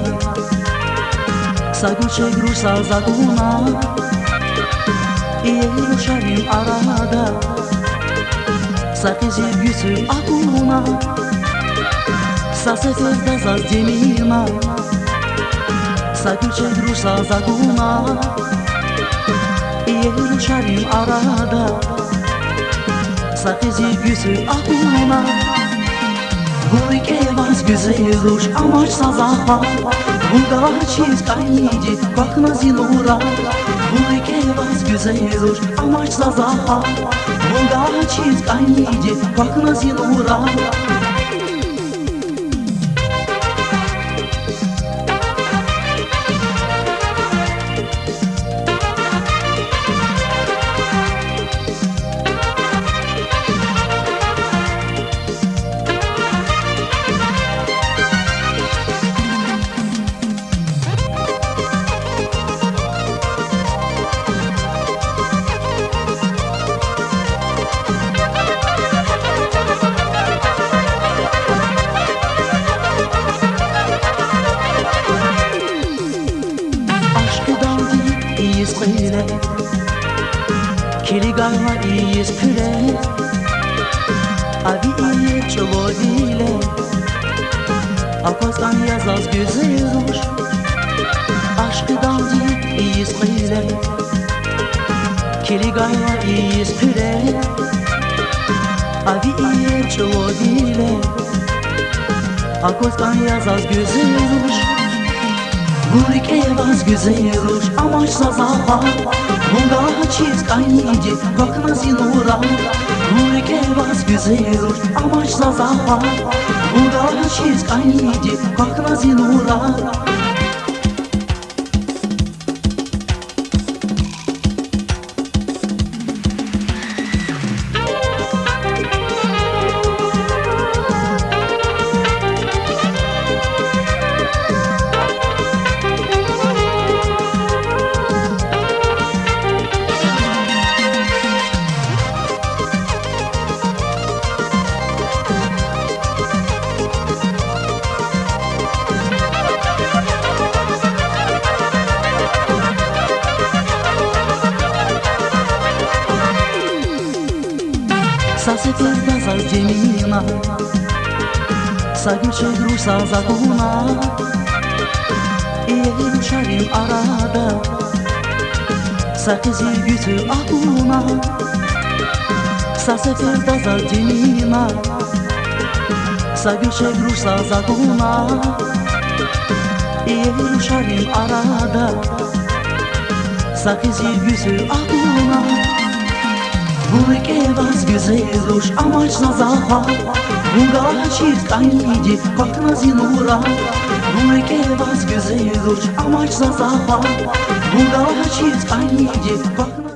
cemina Sa gülçek Rus'a zaguna Yeruşalim arada Sa kızıl yüzü akuna Sa seferde zaz cemina Sa gülçek Rus'a zaguna Yeruşalim arada Sa kızıl yüzü akuna Gorik evaz güzel duş amaçsa zaha Bulgar çiz kaynici bakma zilura Gorik evaz güzel duş amaçsa zaha Bulgar çiz kaynici bakma zilura Isqile Kiligava ispire Abi iye çolodile Apastan yazaz güzel duş Aşkıdan değil isqile Kiligava ispire Abi iye çolodile Apastan yazaz güzel duş Gorik evaz güzel duş amaçsa zaha Bulgar çiz kaynici bakma zilura Gorik evaz güzel duş amaçsa zaha Bulgar çiz kaynici bakma zilura Sa seferde zaz cemina Sa gülçek Rus'a zaguna Yeruşalim arada Sa kızıl yüzü akuna Sa seferde zaz cemina Sa gülçek Rus'a zaguna Yeruşalim arada Sa kızıl yüzü akuna Gorik evaz güzel duş amaçsa zaha Bulgar çiz kaynici bakma zilura Gorik evaz güzel duş amaçsa zaha Bulgar çiz kaynici bakma